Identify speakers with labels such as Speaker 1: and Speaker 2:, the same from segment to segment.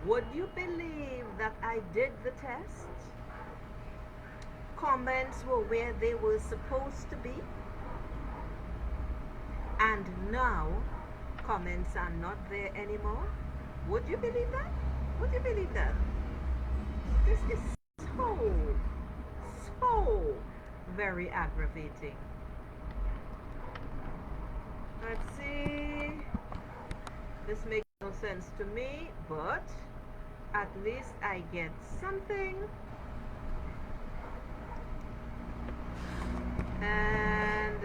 Speaker 1: Would you believe that I did the test? Comments were where they were supposed to be, and now comments are not there anymore. Would you believe that? Would you believe that? This is so, so very aggravating. Let's see. This makes no sense to me, but at least I get something. And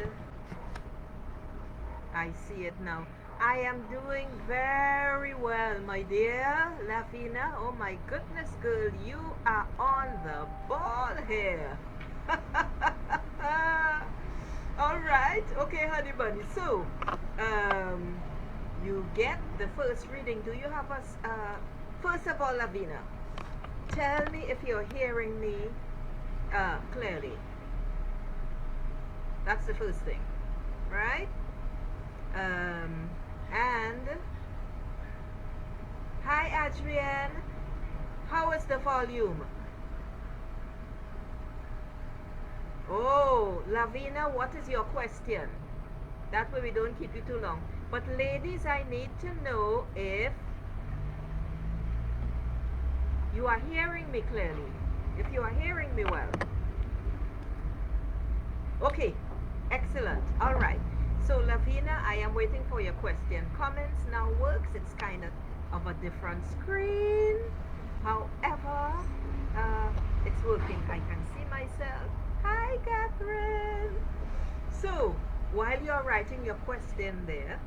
Speaker 1: I see it now. I am doing very well, my dear Lavina. Oh my goodness, girl, you are on the ball here. All right, okay, honey bunny. So, you get the first reading. Do you have us? First of all, Lavina, tell me if you're hearing me clearly. That's the first thing, right? And hi, Adrienne. How is the volume? Oh, Lavina, what is your question? That way we don't keep you too long. But ladies, I need to know if you are hearing me clearly. If you are hearing me well. Okay, excellent. All right. So, Lavina, I am waiting for your question. Comments now works. It's kind of a different screen. However, it's working. I can see myself. Hi, Catherine. So, while you're writing your question there,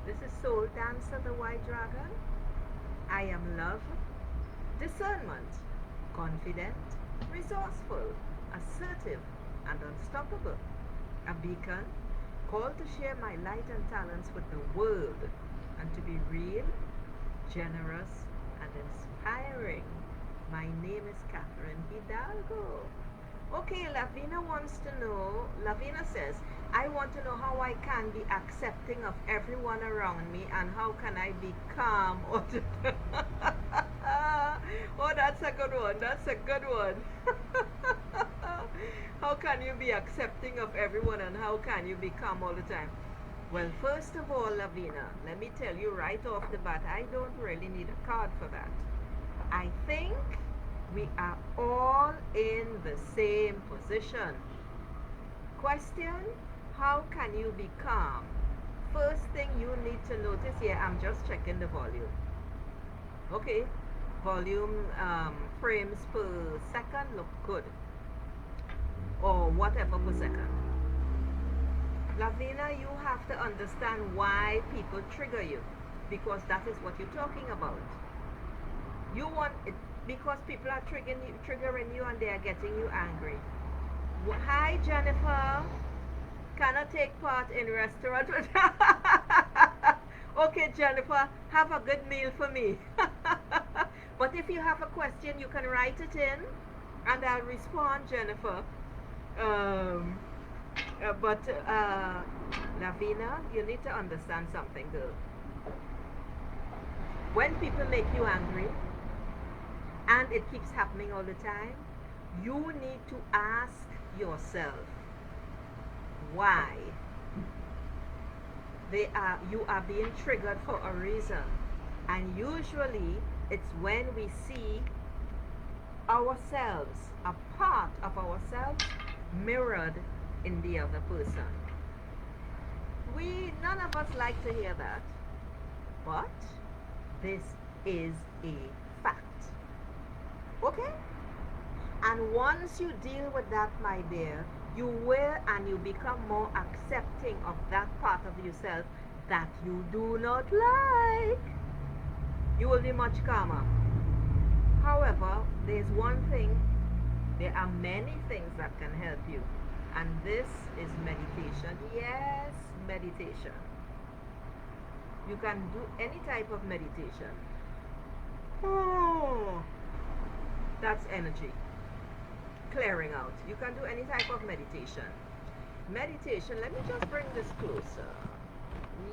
Speaker 1: this is Soul Dancer, the White Dragon. I am love, discernment, confident, resourceful, assertive, and unstoppable. A beacon, called to share my light and talents with the world, and to be real, generous, and inspiring. My name is Catherine Hidalgo. Okay, Lavina wants to know, Lavina says, I want to know how I can be accepting of everyone around me and how can I be calm. Oh, that's a good one. That's a good one. How can you be accepting of everyone and how can you be calm all the time? Well, first of all, Lavina, let me tell you right off the bat, I don't really need a card for that. I think we are all in the same position. Question, how can you be calm? First thing you need to notice here, I'm just checking the volume. Okay, volume frames per second look good. Or whatever per second. Lavina, you have to understand why people trigger you. Because that is what you're talking about. You want it because people are triggering you and they are getting you angry. Hi, Jennifer. Cannot take part in restaurant. Okay, Jennifer, have a good meal for me. But if you have a question, you can write it in and I'll respond, Jennifer. Lavina, you need to understand something, girl. When people make you angry, and it keeps happening all the time, you need to ask yourself why you are being triggered for a reason. And usually it's when we see ourselves, a part of ourselves, mirrored in the other person. None of us like to hear that, but this is a fact. Okay? And once you deal with that, my dear, you will and you become more accepting of that part of yourself that you do not like. You will be much calmer. However, there's one thing, there are many things that can help you. And this is meditation. Yes, meditation. You can do any type of meditation. Oh, that's energy. Clearing out. You can do any type of meditation. Meditation, let me just bring this closer.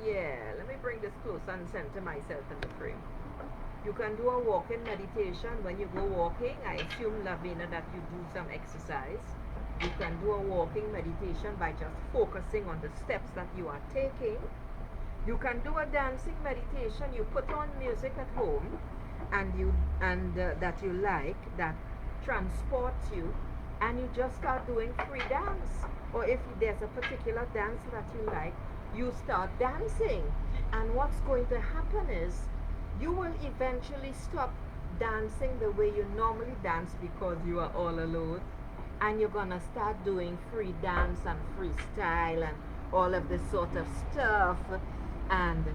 Speaker 1: Yeah, let me bring this closer and center myself in the frame. You can do a walking meditation. When you go walking, I assume, Lavina, that you do some exercise. You can do a walking meditation by just focusing on the steps that you are taking. You can do a dancing meditation. You put on music at home and that you like, that transports you, and you just start doing free dance. Or if there's a particular dance that you like, you start dancing. And what's going to happen is you will eventually stop dancing the way you normally dance because you are all alone, and you're gonna start doing free dance and freestyle and all of this sort of stuff, and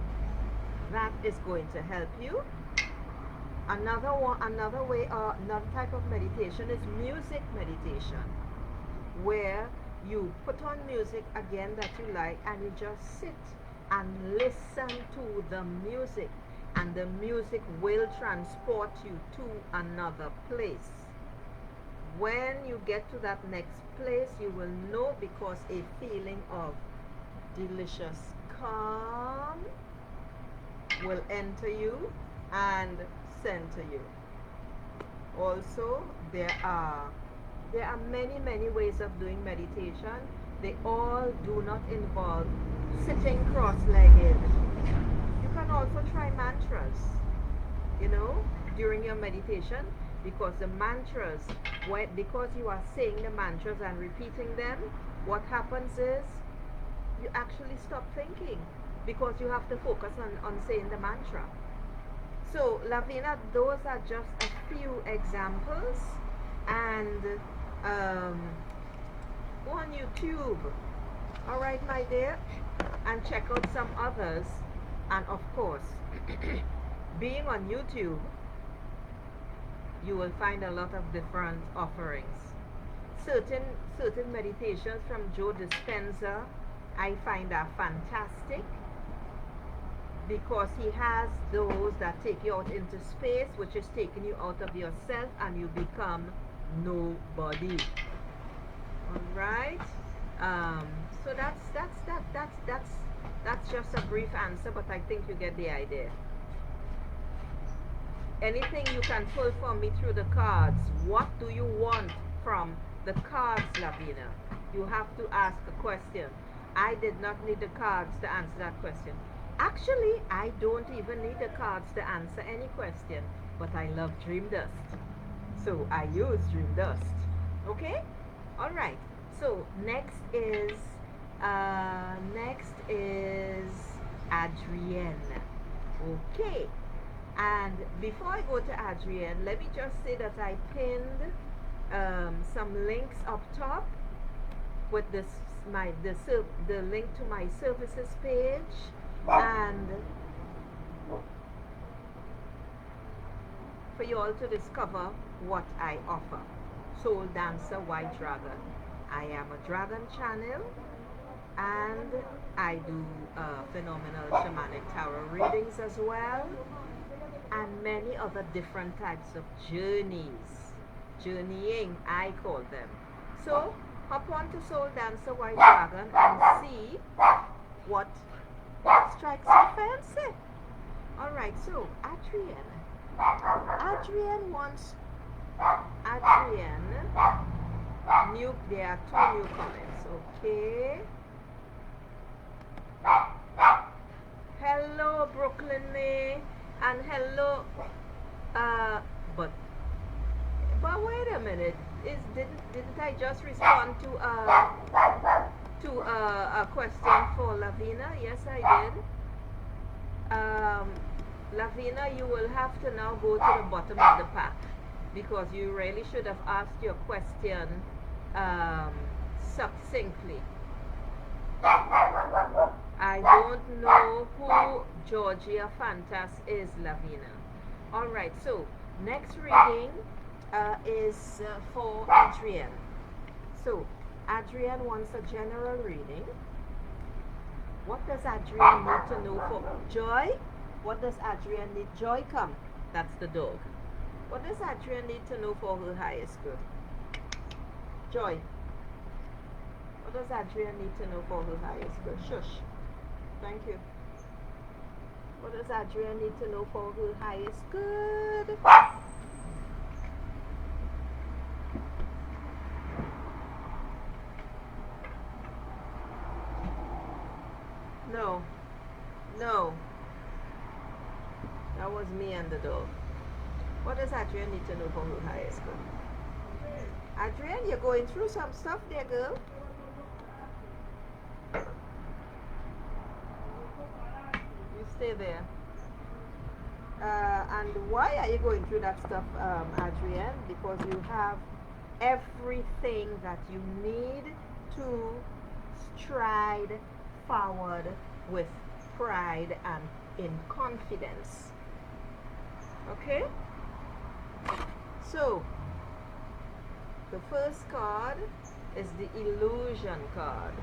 Speaker 1: that is going to help you. Another type of meditation is music meditation, where you put on music again that you like, and you just sit and listen to the music, and the music will transport you to another place. When you get to that next place, you will know, because a feeling of delicious calm will enter you and center you. Also, there are many ways of doing meditation. They all do not involve sitting cross-legged. You can also try mantras, during your meditation, because the mantras, because you are saying the mantras and repeating them, what happens is you actually stop thinking, because you have to focus on saying the mantra. So, Lavina, those are just a few examples, and go on YouTube, all right, my dear, and check out some others. And of course, being on YouTube, you will find a lot of different offerings. Certain meditations from Joe Dispenza I find are fantastic, because he has those that take you out into space, which is taking you out of yourself, and you become nobody. All right. So that's just a brief answer, but I think you get the idea. Anything you can pull for me through the cards? What do you want from the cards, Lavina? You have to ask a question. I did not need the cards to answer that question. Actually, I don't even need the cards to answer any question, but I love Dream Dust, so I use Dream Dust. Okay? All right. So next is Adrienne. Okay. And before I go to Adrienne, let me just say that I pinned some links up top with the link to my services page, and for you all to discover what I offer. Soul Dancer White Dragon. I am a dragon channel, and I do phenomenal shamanic tarot readings as well, and many other different types of journeying I call them. So hop on to Soul Dancer White Dragon and see what strikes your fancy. Alright, so Adrienne wants there are two new comments. Okay, hello Brooklyn May, and hello but wait a minute, didn't I just respond to a question for Lavina? Yes, I did. Lavina, you will have to now go to the bottom of the pack, because you really should have asked your question succinctly. I don't know who Georgia Fantas is, Lavina. Alright, so next reading is for Adrienne. So Adrienne wants a general reading. What does Adrienne need to know for Joy? What does Adrienne need? Joy, come. That's the dog. What does Adrienne need to know for her highest good? Joy. What does Adrienne need to know for her highest good? Shush. Thank you. What does Adrienne need to know for her highest good? No. No. That was me and the dog. What does Adrienne need to know for her highest good? Adrienne, you're going through some stuff there, girl. You stay there. And why are you going through that stuff, Adrienne? Because you have everything that you need to stride forward with pride and in confidence. Okay? So, the first card is the illusion card,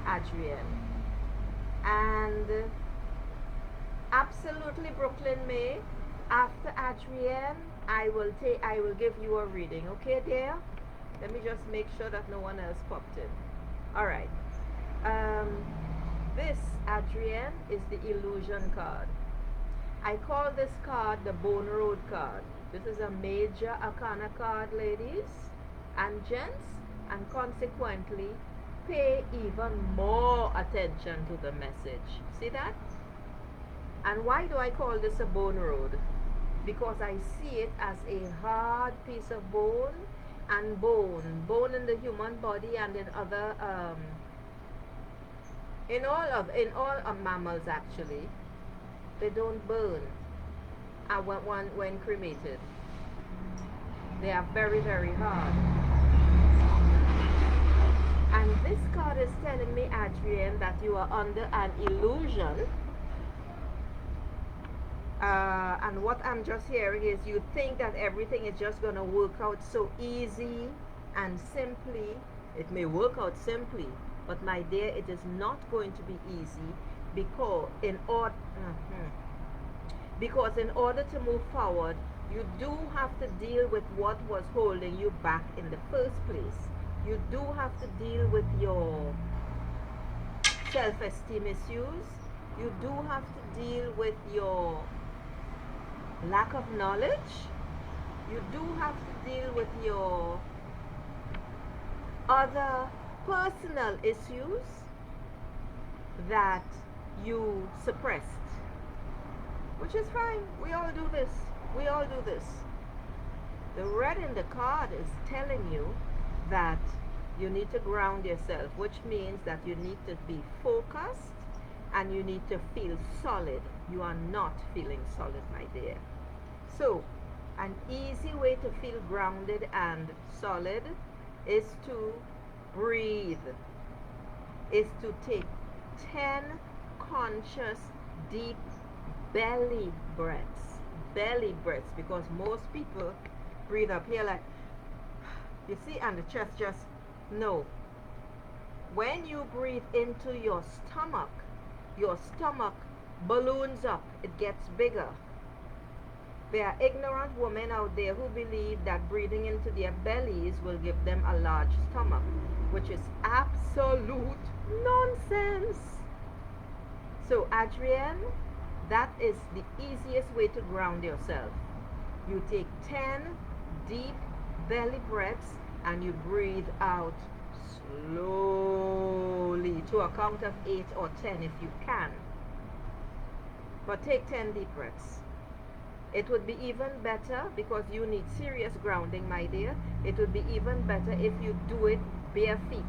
Speaker 1: Adrienne. And absolutely, Brooklyn May, after Adrienne, I will give you a reading, okay, dear? Let me just make sure that no one else popped in. All right. This, Adrienne, is the illusion card. I call this card the Bone Road card. This is a major arcana card, ladies and gents, and consequently, pay even more attention to the message. See that? And why do I call this a bone road? Because I see it as a hard piece of bone, and bone in the human body and in other in all mammals actually, they don't burn when cremated. They are very, very hard. And this card is telling me, Adrienne, that you are under an illusion. And what I'm just hearing is you think that everything is just going to work out so easy and simply. It may work out simply, but my dear, it is not going to be easy because in order to move forward, you do have to deal with what was holding you back in the first place. You do have to deal with your self-esteem issues. You do have to deal with your lack of knowledge. You do have to deal with your other personal issues that you suppressed, which is fine. We all do this. We all do this. The red in the card is telling you that you need to ground yourself, which means that you need to be focused and you need to feel solid. You are not feeling solid, my dear. So, an easy way to feel grounded and solid is to breathe, is to take 10 conscious, deep belly breaths, because most people breathe up here like, you see, and the chest just, no. When you breathe into your stomach balloons up, it gets bigger. There are ignorant women out there who believe that breathing into their bellies will give them a large stomach, which is absolute nonsense. So, Adrienne, that is the easiest way to ground yourself. You take 10 deep belly breaths and you breathe out slowly to a count of 8 or 10 if you can. But take 10 deep breaths. It would be even better, because you need serious grounding, my dear. It would be even better if you do it bare feet.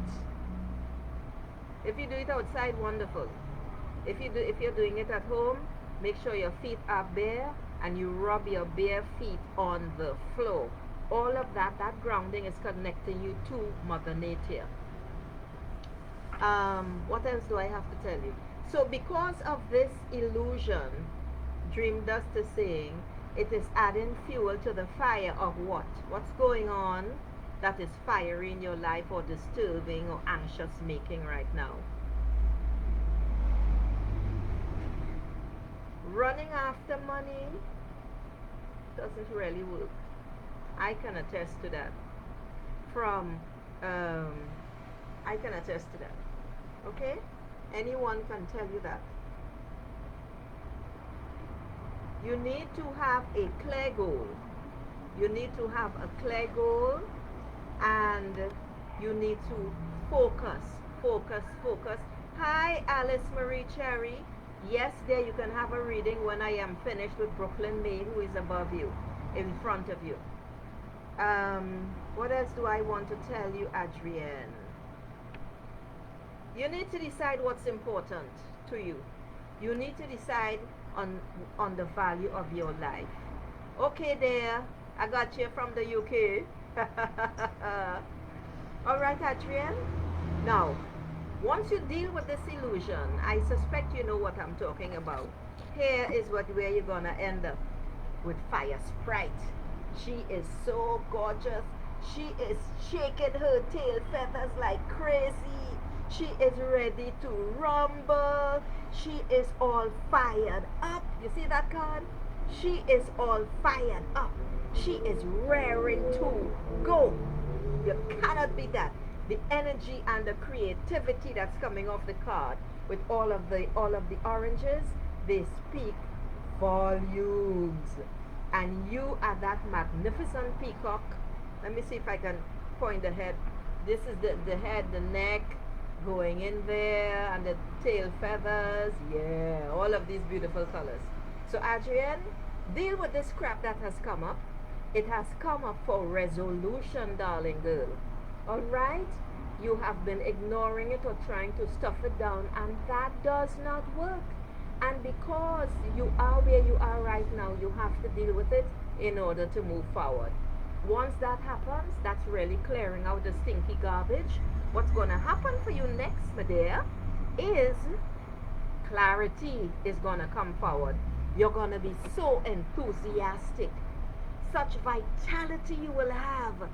Speaker 1: If you do it outside, wonderful. If you're doing it at home, make sure your feet are bare and you rub your bare feet on the floor. All of that grounding is connecting you to Mother Nature. What else do I have to tell you? So because of this illusion, Dream Dust is saying, it is adding fuel to the fire of what? What's going on that is fiery in your life, or disturbing or anxious making right now? Running after money doesn't really work. I can attest to that. I can attest to that. Okay? Anyone can tell you that. You need to have a clear goal. You need to have a clear goal, and you need to focus, focus, focus. Hi, Alice Marie Cherry. Yes, there you can have a reading when I am finished with Brooklyn May, who is above you, in front of you. What else do I want to tell you, Adrienne? You need to decide what's important to you. You need to decide on the value of your life. Okay, there. I got you from the UK. All right, Adrienne. Now, once you deal with this illusion, I suspect you know what I'm talking about. Here is where you're gonna end up with Fire Sprite. She is so gorgeous. She is shaking her tail feathers like crazy. She is ready to rumble. She is all fired up. You see that card? She is all fired up. She is raring to go. You cannot beat that. The energy and the creativity that's coming off the card with all of the oranges, they speak volumes. And you are that magnificent peacock. Let me see if I can point the head. This is the head, the neck going in there, and the tail feathers. Yeah, all of these beautiful colors. So Adrienne, deal with this crap that has come up. It has come up for resolution, darling girl. All right? You have been ignoring it or trying to stuff it down, and that does not work. And because you are where you are right now, you have to deal with it in order to move forward. Once that happens, that's really clearing out the stinky garbage. What's going to happen for you next, my dear, is clarity is going to come forward. You're going to be so enthusiastic. Such vitality you will have.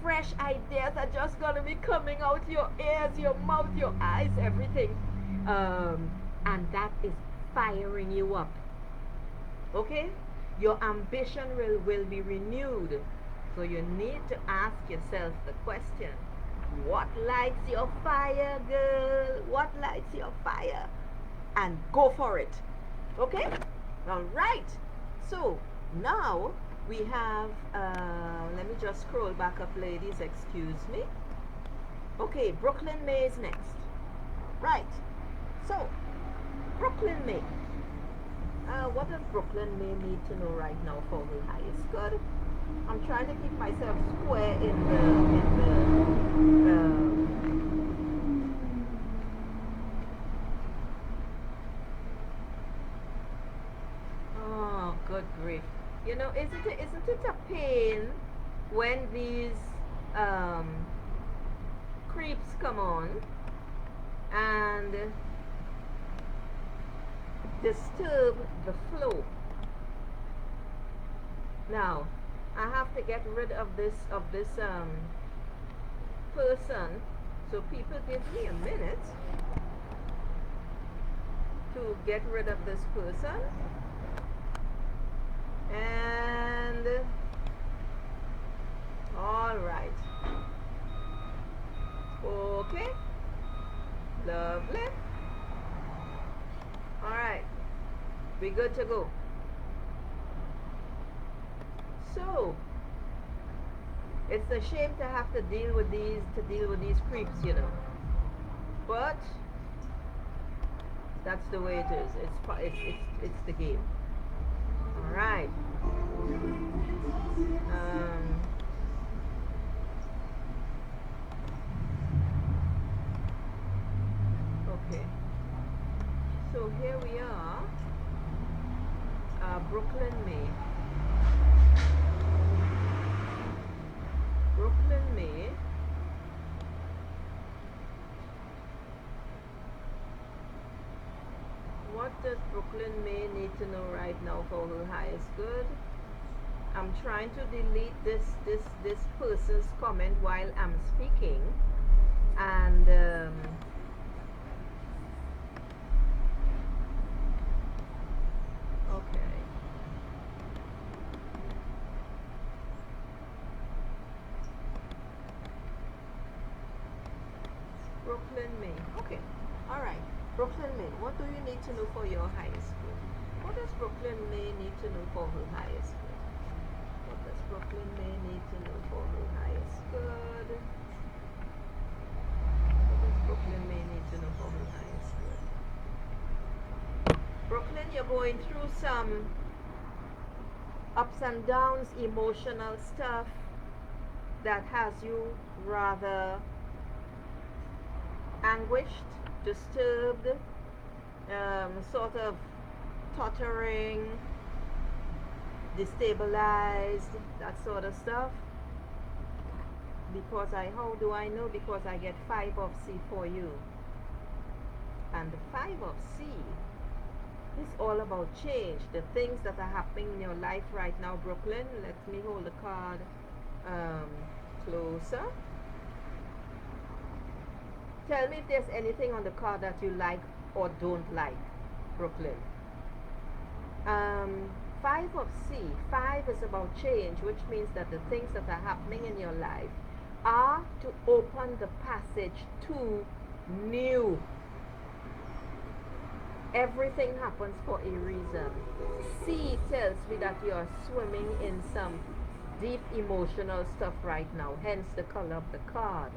Speaker 1: Fresh ideas are just going to be coming out your ears, your mouth, your eyes, everything. And that is firing you up. Okay? Your ambition will be renewed. So you need to ask yourself the question, what lights your fire, girl? What lights your fire? And go for it. Okay? All right. So now we have, let me just scroll back up, ladies. Excuse me. Okay, Brooklyn May is next. Right. So, Brooklyn May. What does Brooklyn May need to know right now for her highest good? I'm trying to keep myself square in the oh, good grief. You know, isn't it a pain when these creeps come on and disturb the flow? Now, I have to get rid of this person. So people, give me a minute to get rid of this person. And all right. Okay. Lovely. All right. We good to go. So it's a shame to have to deal with these creeps, you know. But that's the way it is. It's the game. All right. Okay. So here we are. Brooklyn May. Brooklyn May. What does Brooklyn May need to know right now for her highest good? I'm trying to delete this person's comment while I'm speaking, and okay. Brooklyn May. Okay. All right. Brooklyn May, what do you need to know for your highest good? What does Brooklyn may need to know for her highest good? What does Brooklyn may need to know for her highest good? What does Brooklyn may need to know for her highest good? Brooklyn, you're going through some ups and downs, emotional stuff that has you rather anguished, disturbed, sort of tottering, destabilized, that sort of stuff. Because how do I know? Because I get 5 of C for you. And the 5 of C is all about change. The things that are happening in your life right now, Brooklyn. Let me hold the card closer. Tell me if there's anything on the card that you like or don't like, Brooklyn. 5 of C. 5 is about change, which means that the things that are happening in your life are to open the passage to new. Everything happens for a reason. C tells me that you are swimming in some deep emotional stuff right now, hence the color of the card.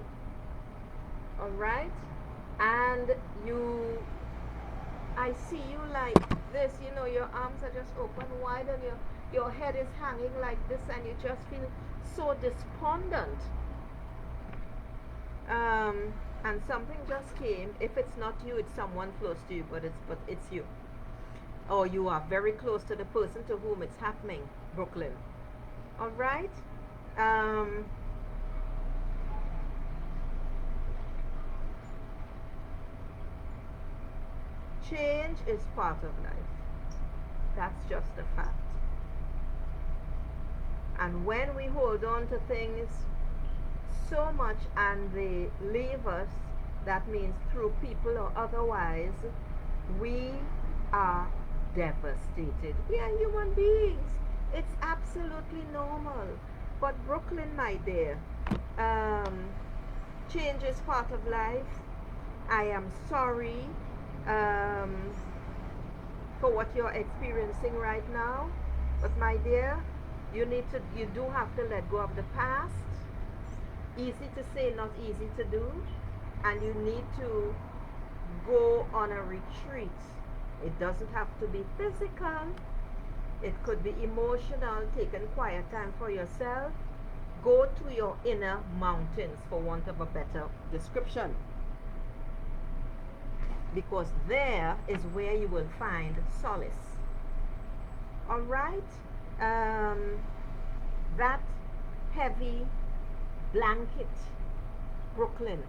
Speaker 1: Alright? And I see you like this, you know, your arms are just open wide and your head is hanging like this and you just feel so despondent. And something just came. If it's not you, it's someone close to you, but it's you. Or you are very close to the person to whom it's happening, Brooklyn. Alright? Change is part of life. That's just a fact. And when we hold on to things so much and they leave us, that means through people or otherwise, we are devastated. We are human beings. It's absolutely normal. But Brooklyn, my dear, change is part of life. I am sorry for what you're experiencing right now. But my dear, you do have to let go of the past. Easy to say, not easy to do. And you need to go on a retreat. It doesn't have to be physical. It could be emotional, taking quiet time for yourself. Go to your inner mountains, for want of a better description. Because there is where you will find solace. Alright? That heavy blanket, Brooklyn,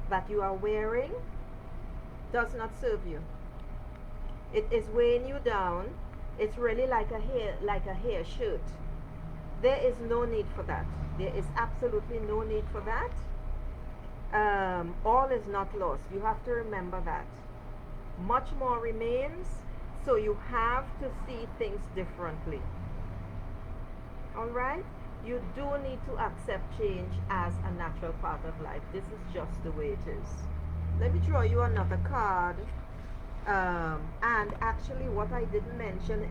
Speaker 1: that you are wearing does not serve you. It is weighing you down. It's really like a hair shirt. There is no need for that. There is absolutely no need for that. All is not lost. You have to remember that. Much more remains, so you have to see things differently. Alright? You do need to accept change as a natural part of life. This is just the way it is. Let me draw you another card. And actually what I didn't mention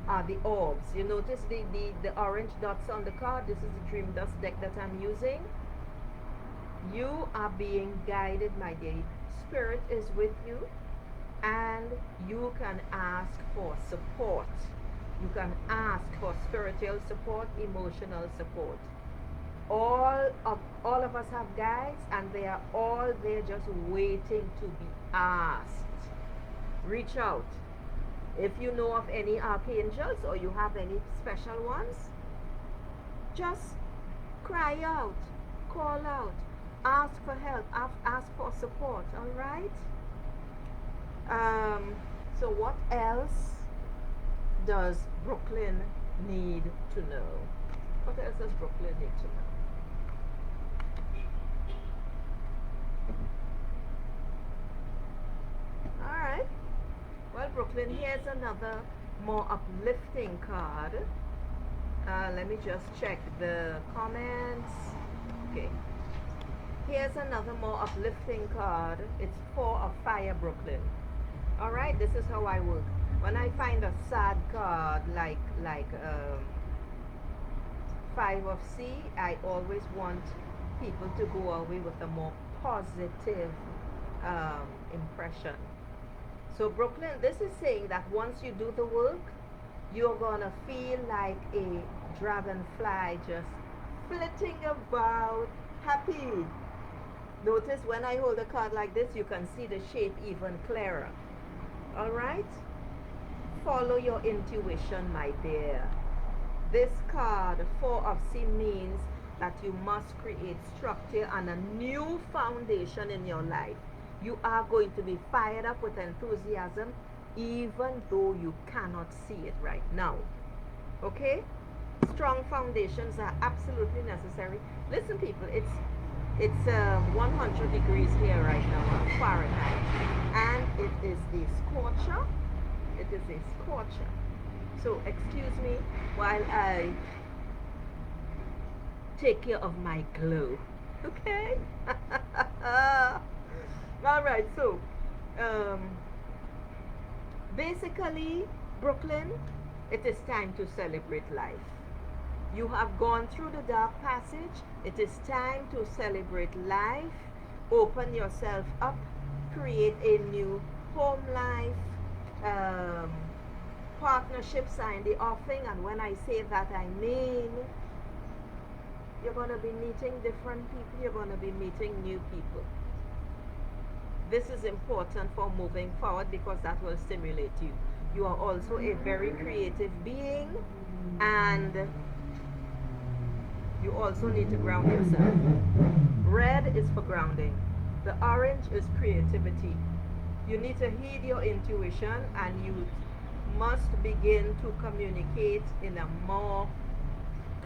Speaker 1: are the orbs. You notice the orange dots on the card. This is the Dream Dust deck that I'm using. You are being guided, my dear. Spirit is with you, and you can ask for support. You can ask for spiritual support, emotional support. All of us have guides, and they are all there just waiting to be asked. Reach out. If you know of any archangels or you have any special ones, just cry out, call out, ask for help, ask for support. All right? So what else does Brooklyn need to know? What else does Brooklyn need to know? All right. Well, Brooklyn, here's another more uplifting card. Let me just check the comments. Okay. Here's another more uplifting card. It's 4 of Fire, Brooklyn. Alright, this is how I work. When I find a sad card like Five of C, I always want people to go away with a more positive impression. So Brooklyn, this is saying that once you do the work, you're gonna feel like a dragonfly just flitting about, happy. Notice when I hold a card like this, you can see the shape even clearer. All right? Follow your intuition, my dear. This card, Four of C, means that you must create structure and a new foundation in your life. You are going to be fired up with enthusiasm even though you cannot see it right now. Okay? Strong foundations are absolutely necessary. Listen, people, it's 100 degrees here right now, Fahrenheit, and it is a scorcher. It is a scorcher. So excuse me while I take care of my glow. Okay? All right. So basically, Brooklyn, it is time to celebrate life. You have gone through the dark passage. It is time to celebrate life. Open yourself up. Create a new home life. Partnership, sign the offing. And when I say that, I mean you're going to be meeting different people. You're going to be meeting new people. This is important for moving forward because that will stimulate you. You are also a very creative being, and you also need to ground yourself. Red is for grounding. The orange is creativity. You need to heed your intuition, and you must begin to communicate in a more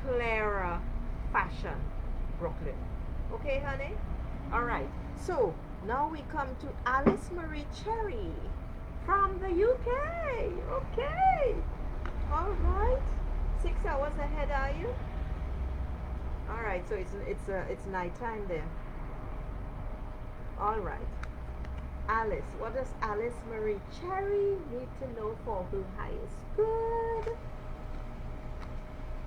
Speaker 1: clearer fashion, Brooklyn. Okay, honey? All right. So now we come to Alice Marie Cherry from the UK. Okay. All right. 6 hours ahead, are you? All right. So it's nighttime there. All right. Alice, what does Alice Marie Cherry need to know for her highest good?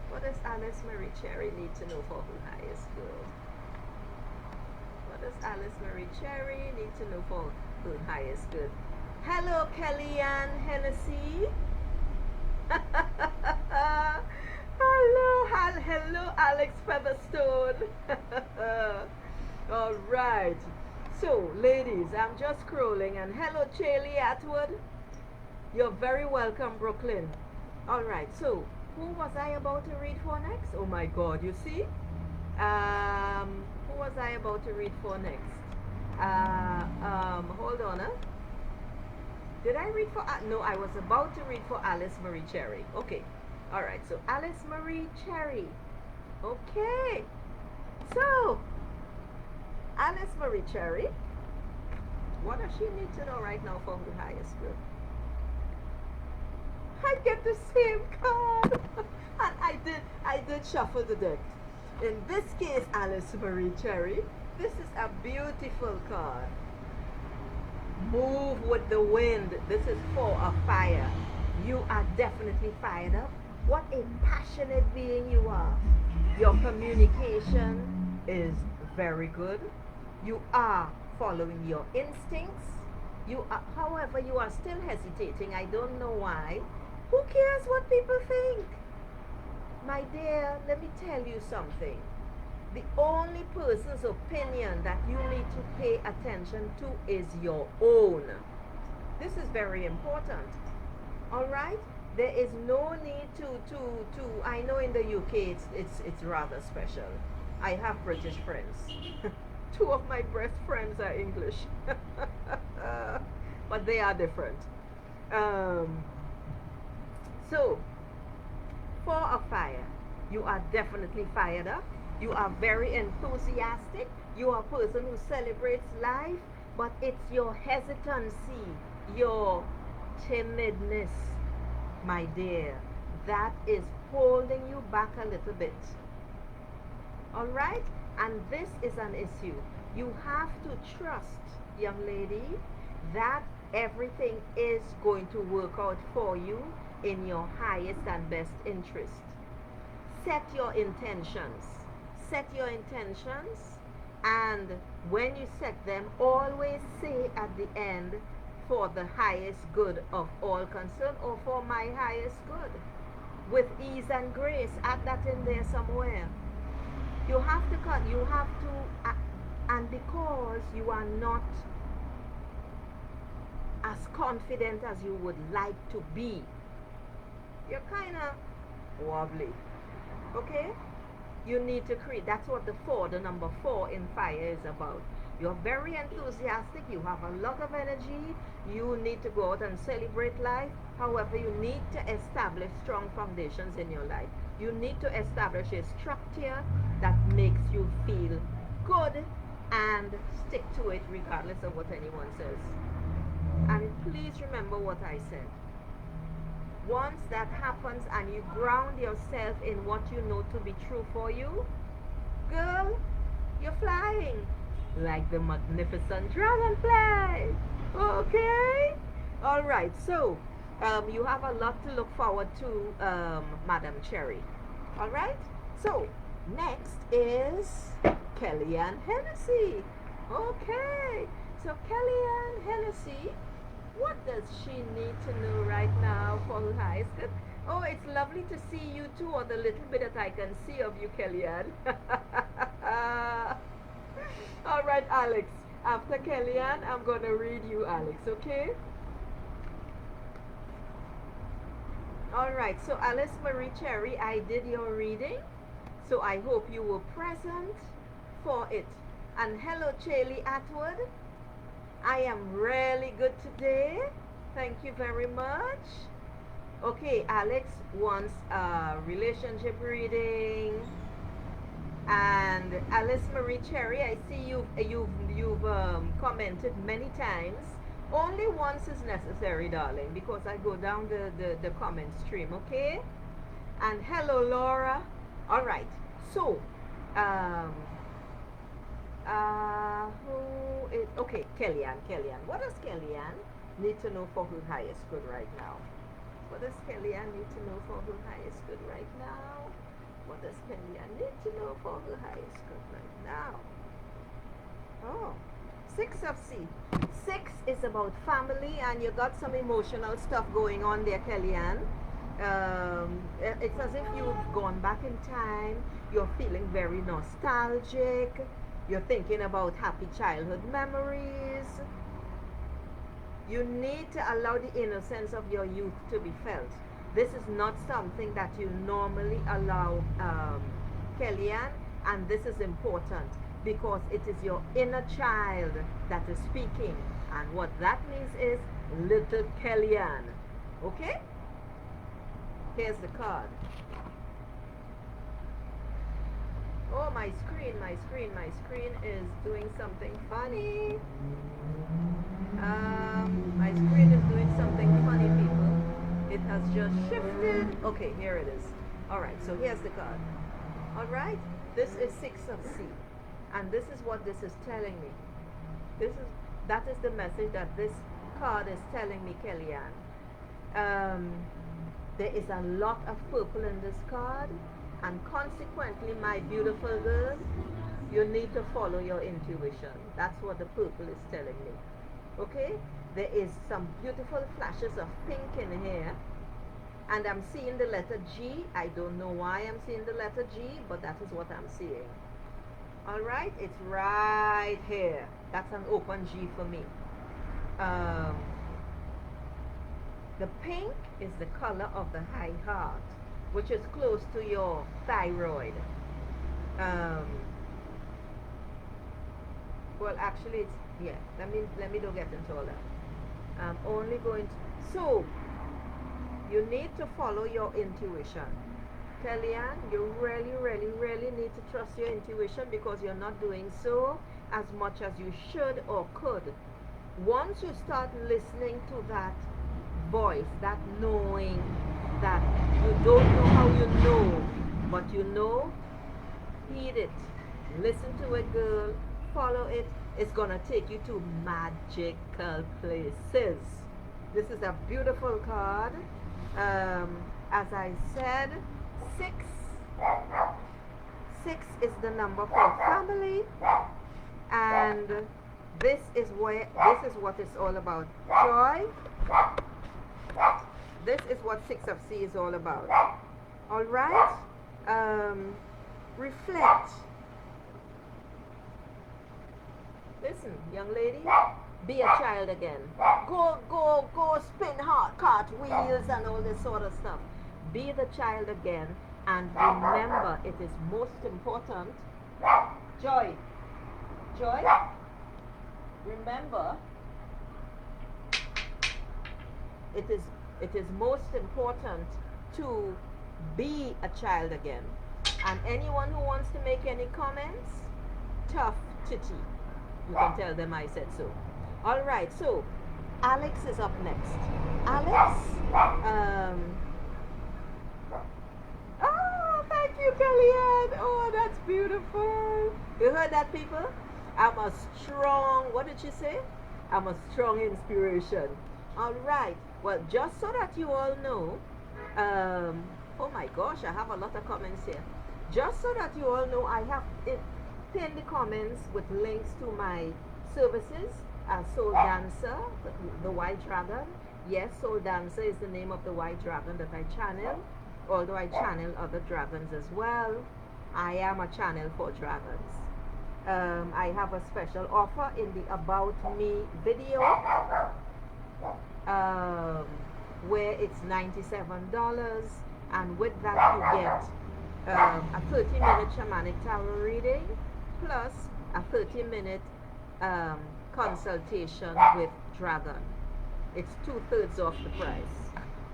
Speaker 1: What does Alice Marie Cherry need to know for her highest good? What does Alice Marie Cherry need to know for her highest good? Hello, Kellyanne Hennessy. Hello, Alex Featherstone. All right. So, ladies, I'm just scrolling, and hello, Chaley Atwood. You're very welcome, Brooklyn. All right. So, who was I about to read for next? Oh my God! You see? Who was I about to read for next? Hold on. Did I read for? No, I was about to read for Alice Marie Cherry. Okay. All right. So Alice Marie Cherry. Okay. So Alice Marie Cherry. What does she need to know right now for her highest good? I get the same card, and I did shuffle the deck. In this case, Alice Marie Cherry, this is a beautiful card. Move with the wind. This is Four of Fire. You are definitely fired up. What a passionate being you are. Your communication is very good. You are following your instincts. You are, however, you are still hesitating. I don't know why. Who cares what people think? My dear, let me tell you something. The only person's opinion that you need to pay attention to is your own. This is very important. All right? There is no need to I know in the UK it's rather special. I have British friends. Two of my best friends are English. But they are different. So, Four of Fire. You are definitely fired up. You are very enthusiastic. You are a person who celebrates life, but it's your hesitancy, your timidness, my dear, that is holding you back a little bit. All right? And this is an issue. You have to trust, young lady, that everything is going to work out for you in your highest and best interest. Set your intentions. Set your intentions, and when you set them, always say at the end, for the highest good of all concerned, or for my highest good. With ease and grace, add that in there somewhere. You have to cut, you have to, and because you are not as confident as you would like to be, you're kind of wobbly. Okay? You need to create. That's what the number 4 in fire is about. You're very enthusiastic. You have a lot of energy. You need to go out and celebrate life. However, you need to establish strong foundations in your life. You need to establish a structure that makes you feel good and stick to it regardless of what anyone says. And please remember what I said. Once that happens and you ground yourself in what you know to be true for you, girl, you're flying like the magnificent dragonfly. Okay? Alright, so you have a lot to look forward to, Madam Cherry. Alright? So, next is Kellyanne Hennessy. Okay, so Kellyanne Hennessy, what does she need to know right now for her highest good? Oh, it's lovely to see you too, or the little bit that I can see of you, Kellyanne. All right, Alex. After Kellyanne, I'm going to read you, Alex, okay? All right, so Alice Marie Cherry, I did your reading, so I hope you were present for it. And hello, Chaley Atwood. I am really good today. Thank you very much. Okay, Alex wants a relationship reading. And Alice Marie Cherry, I see you've commented many times. Only once is necessary, darling, because I go down the comment stream, okay? And hello, Laura. All right. So, who is, okay, Kellyanne. What does Kellyanne need to know for her highest good right now? What does Kellyanne need to know for her highest good right now? What does Kellyanne need to know for her highest good right now? Oh, 6 of C. 6 is about family, and you got some emotional stuff going on there, Kellyanne. It's as if you've gone back in time. You're feeling very nostalgic. You're thinking about happy childhood memories. You need to allow the innocence of your youth to be felt. This is not something that you normally allow, Kellyanne, and this is important because it is your inner child that is speaking, and what that means is little Kellyanne. Okay? Here's the card. Oh, my screen is doing something funny. My screen is doing something funny, people. It has just shifted. Okay, here it is. Alright, so here's the card. Alright, this is 6 of C. And this is what this is telling me. That is the message that this card is telling me, Kellyanne. There is a lot of purple in this card, and consequently, my beautiful girl, you need to follow your intuition. That's what the purple is telling me. Okay? There is some beautiful flashes of pink in here, and I'm seeing the letter G. I don't know why I'm seeing the letter G, but that is what I'm seeing. Alright? It's right here. That's an open G for me. The pink is the color of the high heart, which is close to your thyroid. Well, actually, it's, yeah, let me don't get into all that. I'm only going to, so, you need to follow your intuition. Kellyanne, you really need to trust your intuition, because you're not doing so as much as you should or could. Once you start listening to that voice, that knowing, that you don't know how you know, but you know, heed it. Listen to it, girl. Follow it. It's gonna take you to magical places. This is a beautiful card. As I said, six. Six is the number for family, and this is what it's all about. Joy. This is what Six of C is all about. All right. Reflect. Listen, young lady, be a child again. Go spin cartwheels and all this sort of stuff. Be the child again, and remember, it is most important. Joy. Remember, it is most important to be a child again. And anyone who wants to make any comments, tough titty. You can tell them I said so. All right, so Alex is up next. Alex, oh, thank you, Kellyanne. Oh, that's beautiful. You heard that, people? I'm a strong, what did she say? I'm a strong inspiration. All right, well, just so that you all know, oh my gosh, I have a lot of comments here. Just so that you all know, I have pinned the comments with links to my services as Soul Dancer, the White Dragon. Yes, Soul Dancer is the name of the White Dragon that I channel, although I channel other dragons as well. I am a channel for dragons. I have a special offer in the About Me video, where it's $97, and with that you get a 30-minute shamanic tarot reading plus a 30-minute consultation with dragon. It's 2/3 off the price.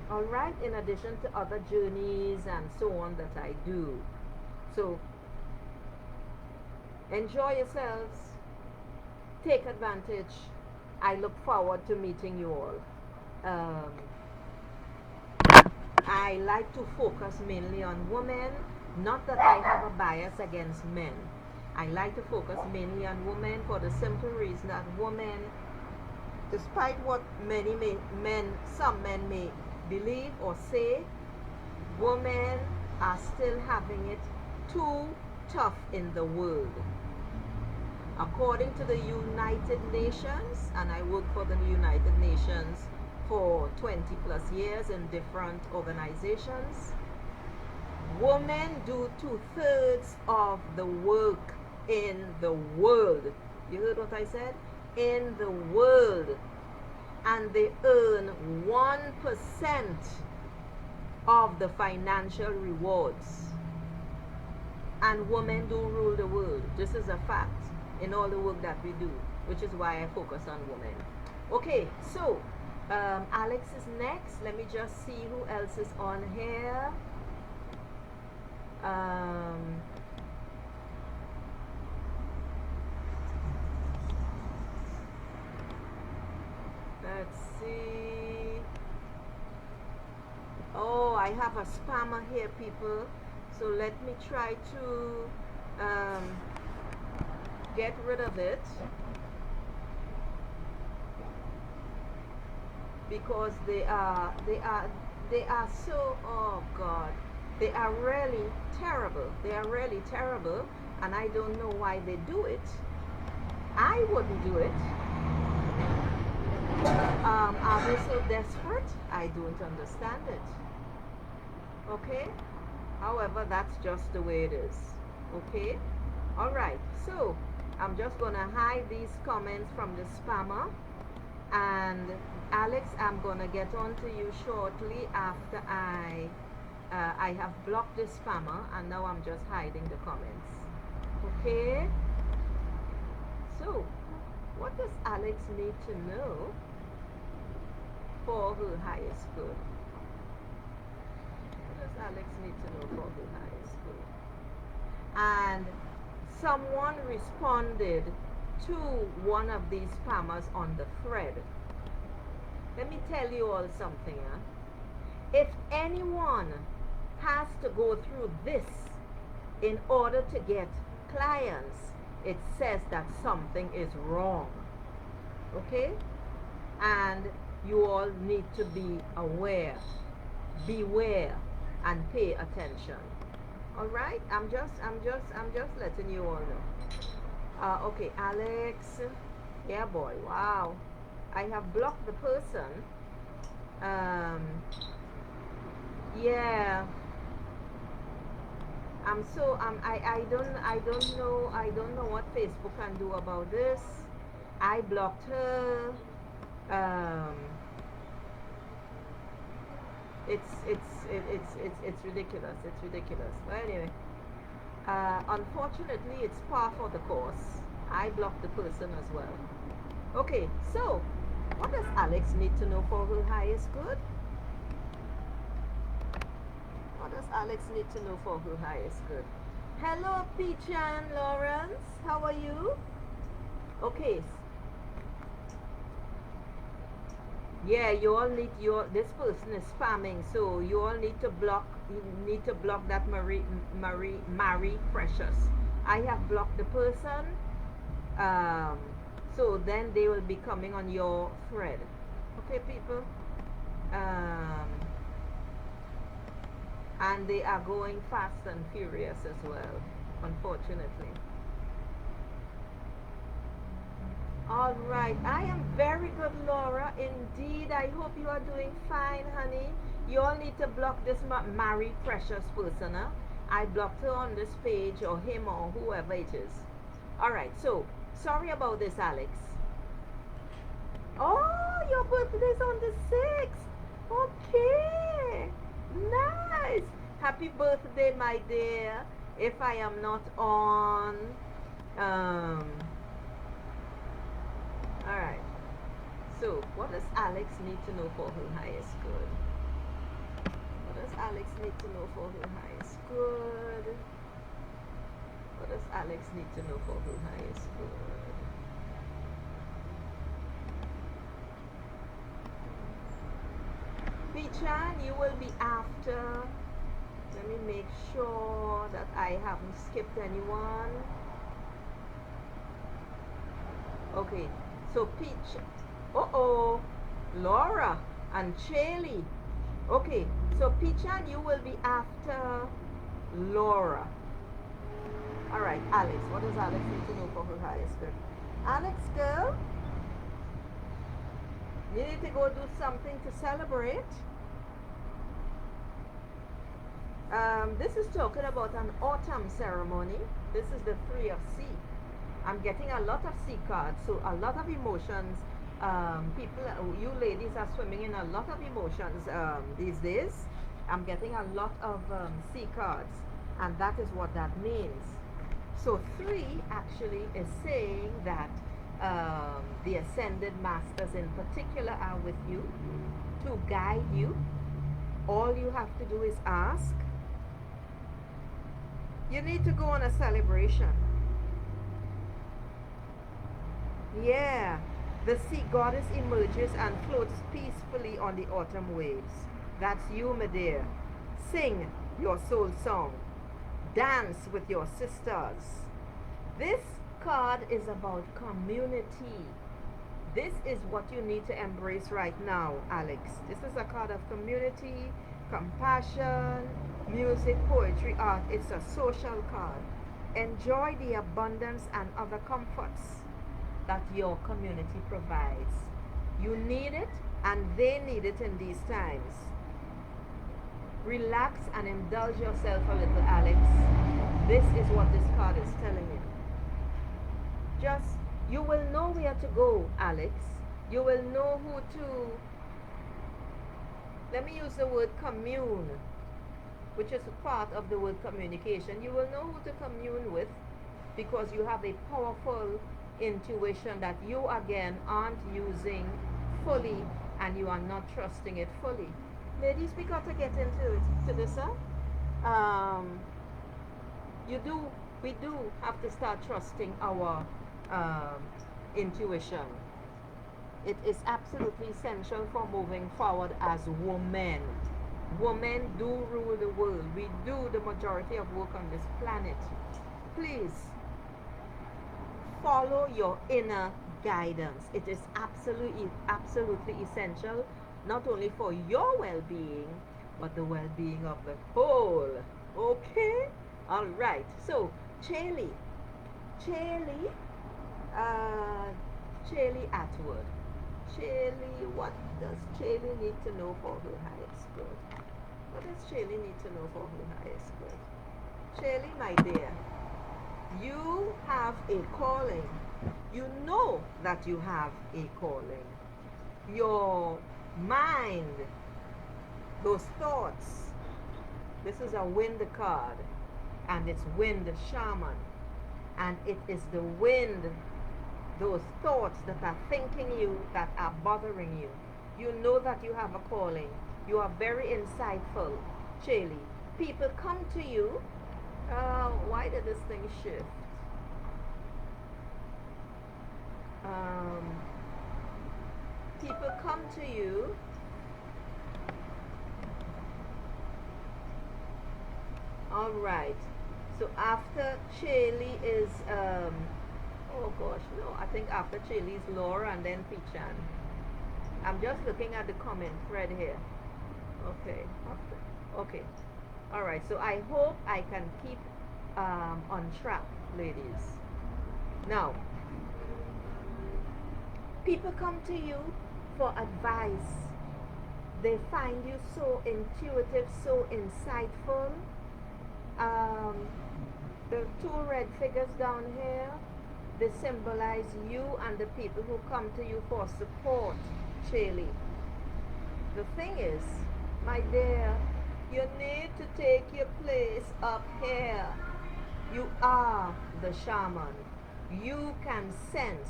Speaker 1: All right, in addition to other journeys and so on that I do. So enjoy yourselves, take advantage. I look forward to meeting you all. I like to focus mainly on women, not that I have a bias against men. I like to focus mainly on women for the simple reason that women, despite what some men may believe or say, women are still having it too tough in the world. According to the United Nations, and I work for the United Nations for 20 plus years in different organizations, women do 2/3 of the work in the world. You heard what I said? In the world. And they earn 1% of the financial rewards. And women do rule the world. This is a fact in all the work that we do, which is why I focus on women. Okay, so Alex is next. Let me just see who else is on here. Let's see. Oh, I have a spammer here, people. So let me try to get rid of it, because they are so, oh God, they are really terrible. They are really terrible, and I don't know why they do it. I wouldn't do it. Are they so desperate? I don't understand it. Okay? However, that's just the way it is. Okay? Alright, so I'm just gonna hide these comments from the spammer. And Alex, I'm gonna get on to you shortly after I have blocked the spammer, and now I'm just hiding the comments. Okay? So, what does Alex need to know for her highest good? What does Alex need to know for her highest good? And someone responded to one of these spammers on the thread. Let me tell you all something. If anyone has to go through this in order to get clients, it says that something is wrong. Okay? And you all need to be aware, beware, and pay attention. All right? I'm just letting you all know. Okay, Alex. Yeah, boy. Wow. I have blocked the person. Yeah. I don't know what Facebook can do about this. I blocked her. Um, it's ridiculous. It's ridiculous. But anyway, unfortunately, it's par for the course. I blocked the person as well. Okay, so what does Alex need to know for her highest good? What does Alex need to know for her highest good? Hello, Peachan Lawrence. How are you? Okay. Yeah, you all need this person is spamming, so you all need to block. You need to block that Marie Precious. I have blocked the person. So then they will be coming on your thread. Okay, people. And they are going fast and furious as well, unfortunately. All right, I am very good, Laura. Indeed, I hope you are doing fine, honey. You all need to block this Marie Precious person. Huh? I blocked her on this page, or him, or whoever it is. All right, so sorry about this, Alex. Oh, your birthday's on the 6th. Okay, nice. Happy birthday, my dear. If I am not on, all right. So, what does Alex need to know for her highest good? What does Alex need to know for her highest good? What does Alex need to know for her highest good? Pichan, you will be after. Let me make sure that I haven't skipped anyone. Okay, so Peach, Laura and Chaley. Okay, so Pichan, you will be after Laura. All right, Alex, what does Alex need to know for her highest good? Alex, girl, you need to go do something to celebrate. This is talking about an autumn ceremony. This is the 3 of sea. I'm getting a lot of sea cards, so a lot of emotions. People, you ladies are swimming in a lot of emotions these days. I'm getting a lot of sea cards, and that is what that means. So 3 actually is saying that the ascended masters in particular are with you to guide you. All you have to do is ask. You need to go on a celebration. Yeah, the sea goddess emerges and floats peacefully on the autumn waves. That's you, my dear. Sing your soul song. Dance with your sisters. This card is about community. This is what you need to embrace right now, Alex. This is a card of community, compassion, music, poetry, art. It's a social card. Enjoy the abundance and other comforts that your community provides. You need it, and they need it in these times. Relax and indulge yourself a little, Alex. This is what this card is telling you. Just, you will know where to go, Alex. You will know who to, let me use the word commune, which is a part of the word communication. You will know who to commune with because you have a powerful intuition that you again aren't using fully, and you are not trusting it fully. Ladies, we got to get into this, huh? We do have to start trusting our intuition. It is absolutely essential for moving forward as women. Women do rule the world. We do the majority of work on this planet. Please, follow your inner guidance. It is absolutely essential, not only for your well-being, but the well-being of the whole. Okay? All right. So, Chaley, Chaley, uh, Chaley Atwood. Chaley, what does Chaley need to know for her highest good? What does Chaley need to know for her highest good? Chaley, my dear, you have a calling. You know that you have a calling. Your mind, those thoughts, this is a wind card, and it's wind shaman. And it is the wind, those thoughts that are thinking you, that are bothering you. You know that you have a calling. You are very insightful, Chaley. People come to you. Why did this thing shift? People come to you. All right. So after Chaley is, oh gosh, no, I think after Chaley is Laura and then Pichan. I'm just looking at the comment thread here. Okay. Okay. All right. So I hope I can keep on track, ladies. Now, people come to you for advice. They find you so intuitive, so insightful. The two red figures down here, they symbolize you and the people who come to you for support, Chaley. The thing is, my dear, you need to take your place up here. You are the shaman. You can sense,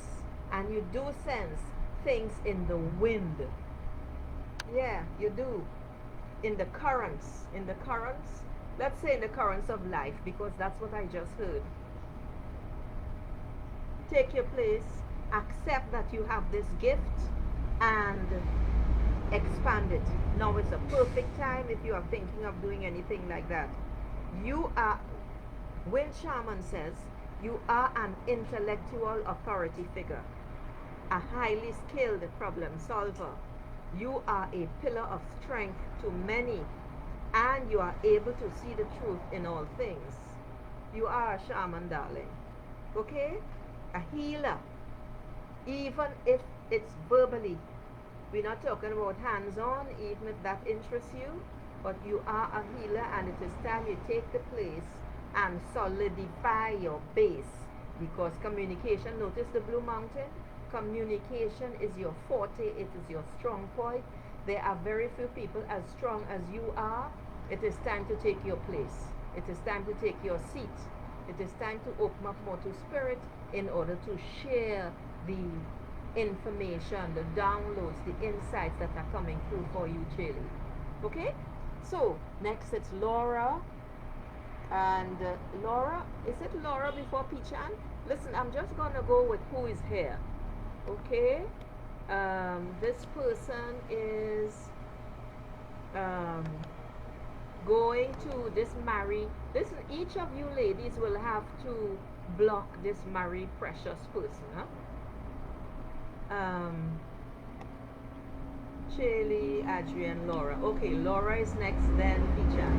Speaker 1: and you do sense things in the wind. Yeah, you do. In the currents. Let's say in the currents of life, because that's what I just heard. Take your place, accept that you have this gift, and expand it. Now it's a perfect time if you are thinking of doing anything like that. You are, when Shaman says, you are an intellectual authority figure, a highly skilled problem solver. You are a pillar of strength to many, and you are able to see the truth in all things. You are a shaman, darling. Okay? A healer. Even if it's verbally. We're not talking about hands-on, even if that interests you. But you are a healer, and it is time you take the place and solidify your base. Because communication, notice the blue mountain? Communication is your forte. It is your strong point. There are very few people as strong as you are. It is time to take your place. It is time to take your seat. It is time to open up more to spirit in order to share the information, the downloads, the insights that are coming through for you, Chaley. Okay? So, next it's Laura. And Laura, is it Laura before Pichan? Listen, I'm just going to go with who is here. Okay? This person is going to this marry. Listen, each of you ladies will have to block this marry precious person. Huh? Chaley, Adrian, Laura. Okay, Laura is next, then Pichan.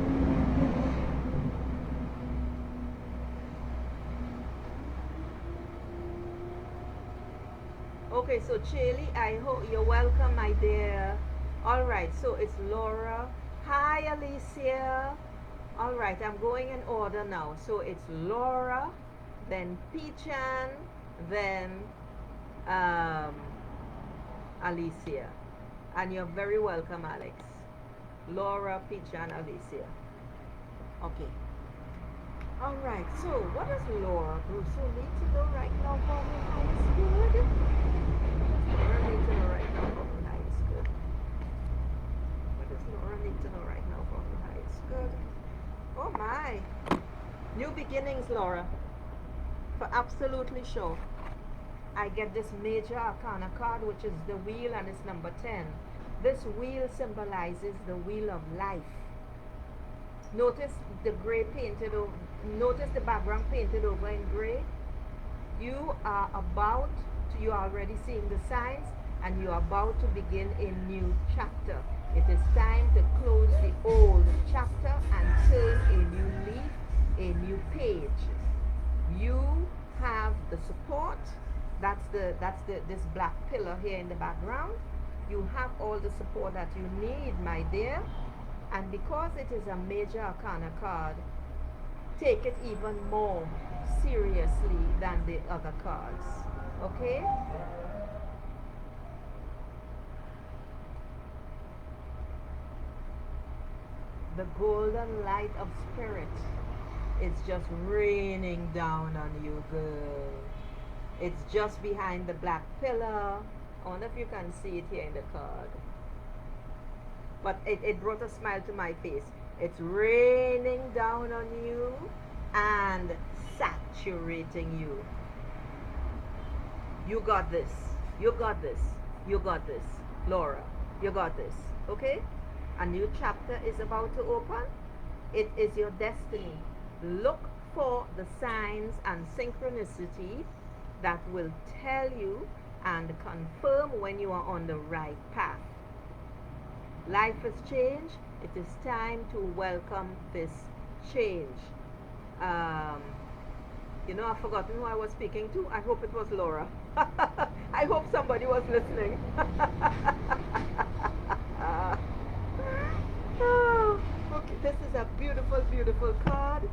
Speaker 1: Okay, so Chaley, I hope you're welcome, my dear. All right, so it's Laura. Hi, Alicia. All right, I'm going in order now. So it's Laura, then Pichan, then Alicia. And you're very welcome, Alex. Laura, Pichan, Alicia. Okay. All right, so what does Laura Brusso need to know right now for her highest good? Laura need to know right now for her highest good. What does Laura need to know right now for her highest good? Oh my. New beginnings, Laura. For absolutely sure. I get this major arcana card, which is the wheel, and it's number 10. This wheel symbolizes the wheel of life. Notice the gray painted over, notice the background painted over in gray. You are about to, you are already seeing the signs, and you are about to begin a new chapter. It is time to close the old chapter and turn a new leaf, a new page. You have the support. That's the this black pillar here in the background. You have all the support that you need, my dear. And because it is a major arcana card, take it even more seriously than the other cards. Okay? The golden light of spirit is just raining down on you, girl. It's just behind the black pillar. I wonder if you can see it here in the card. But it brought a smile to my face. It's raining down on you and saturating you. You got this. You got this. You got this. Laura, you got this. Okay? A new chapter is about to open. It is your destiny. Look for the signs and synchronicity that will tell you and confirm when you are on the right path. Life has changed. It is time to welcome this change. I've forgotten who I was speaking to. I hope it was Laura. I hope somebody was listening. Okay, this is a beautiful, beautiful card.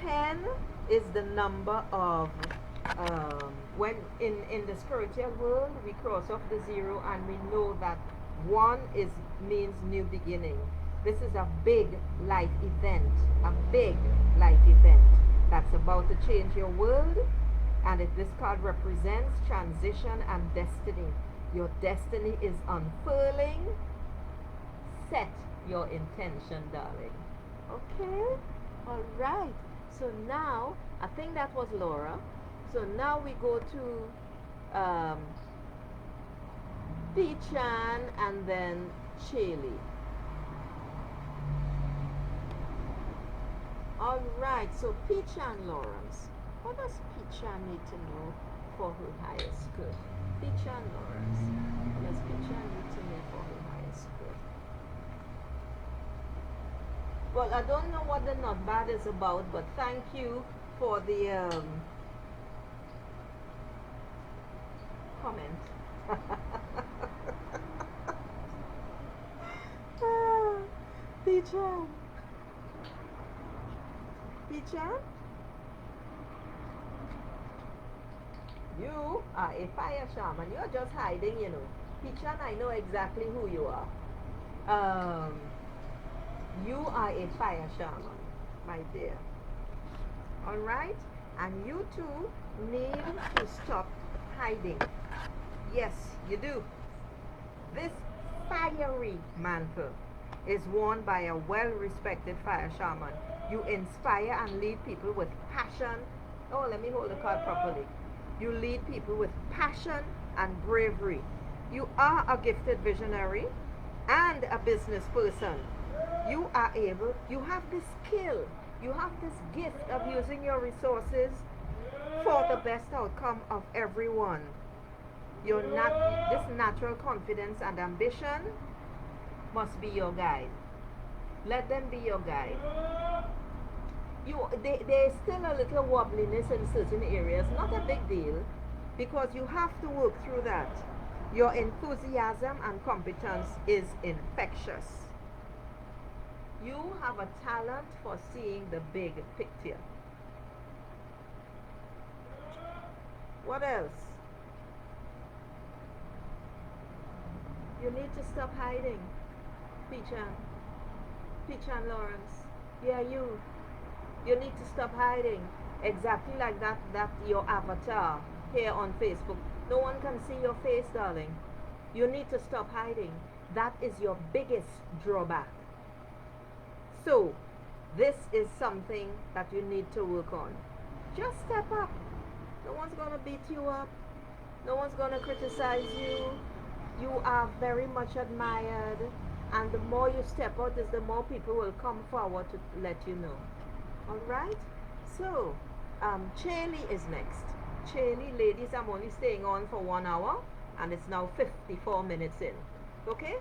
Speaker 1: 10 is the number of when in the spiritual world we cross off the 0 and we know that 1 means new beginning. This is a big life event, a big life event that's about to change your world, and this card represents transition and destiny. Your destiny is unfurling. Set your intention, darling. Okay? All right. So now, I think that was Laura. So now we go to Pichan and then Chaley. All right. So Pichan Lawrence. What does Pichan need to know for her highest good? Pichan Lawrence. What does Pichan need to know for her highest good? Well, I don't know what the not bad is about, but thank you for the comment. Pichan. Pichan? You are a fire shaman. You're just hiding, you know. Pichan, I know exactly who you are. You are a fire shaman, my dear. Alright? And you too need to stop hiding. Yes, you do. This fiery mantle is worn by a well-respected fire shaman. You inspire and lead people with passion. Oh, let me hold the card properly. You lead people with passion and bravery. You are a gifted visionary and a business person. You have this skill, you have this gift of using your resources for the best outcome of everyone. This natural confidence and ambition must be your guide. Let them be your guide. There is still a little wobbliness in certain areas, not a big deal, because you have to work through that. Your enthusiasm and competence is infectious. You have a talent for seeing the big picture. What else? You need to stop hiding. Pichan Lawrence. Yeah, you need to stop hiding. Exactly like that your avatar here on Facebook. No one can see your face, darling. You need to stop hiding. That is your biggest drawback. So, this is something that you need to work on. Just step up. No one's going to beat you up. No one's going to criticize you. You are very much admired. And the more you step out, is the more people will come forward to let you know. Alright? So, Chaley is next. Chaley, ladies, I'm only staying on for 1 hour, and it's now 54 minutes in. Okay?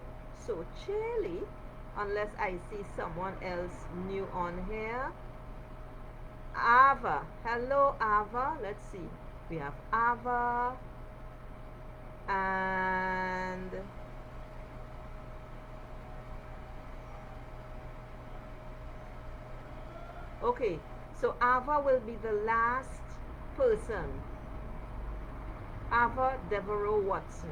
Speaker 1: So, Chaley, unless I see someone else new on here. Ava. Hello, Ava. Let's see. We have Ava. And okay, so Ava will be the last person. Ava Devereaux Watson.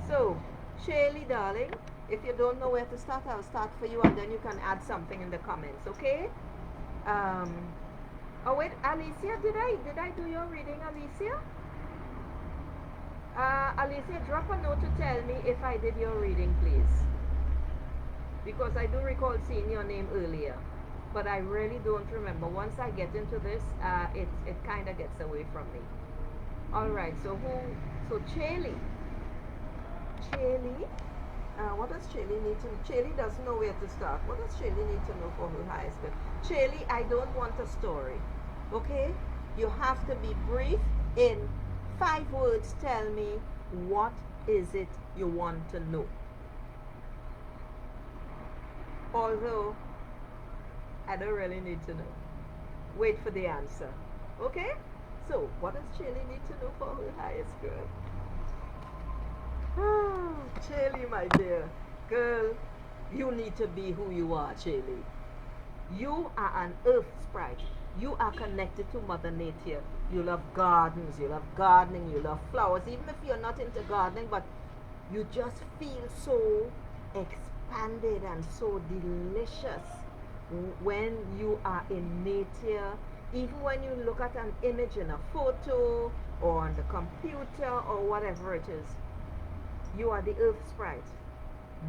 Speaker 1: So, Shaylee, darling, if you don't know where to start, I'll start for you, and then you can add something in the comments, okay? Oh wait, Alicia, did I do your reading, Alicia? Alicia, drop a note to tell me if I did your reading, please. Because I do recall seeing your name earlier, but I really don't remember. Once I get into this, it kind of gets away from me. All right, so Chaley, what does Chaley need to know? Chaley doesn't know where to start. What does Chaley need to know for her highest good? Chaley, I don't want a story, okay? You have to be brief. In 5 words, tell me what is it you want to know. Although, I don't really need to know. Wait for the answer, okay? So, what does Chaley need to know for her highest good? Oh, Chaley, my dear girl, you need to be who you are, Chaley. You are an earth sprite. You are connected to Mother Nature. You love gardens, you love gardening, you love flowers. Even if you're not into gardening, but you just feel so expanded and so delicious when you are in nature. Even when you look at an image in a photo or on the computer or whatever it is, you are the earth sprite.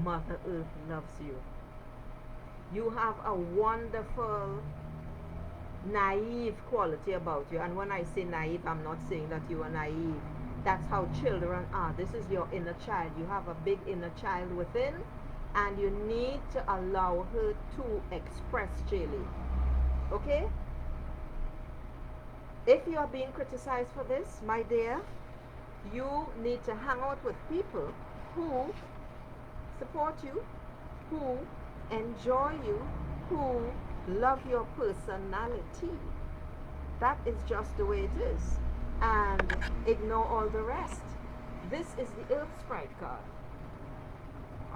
Speaker 1: Mother Earth loves you. You have a wonderful, naive quality about you. And when I say naive, I'm not saying that you are naive. That's how children are. This is your inner child. You have a big inner child within, and you need to allow her to express, Chaley. Okay? If you are being criticized for this, my dear, you need to hang out with people who support you, who enjoy you, who love your personality. That is just the way it is. And ignore all the rest. This is the Earth Sprite card.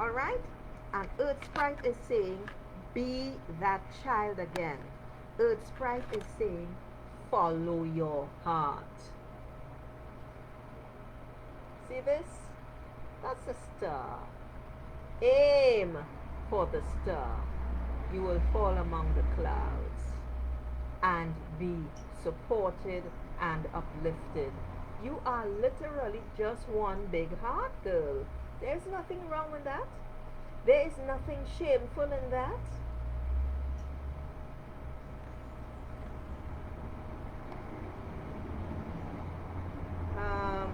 Speaker 1: Alright? And Earth Sprite is saying, be that child again. Earth Sprite is saying, follow your heart. See this? That's a star. Aim for the star. You will fall among the clouds and be supported and uplifted. You are literally just one big heart, girl. There's nothing wrong with that. There is nothing shameful in that.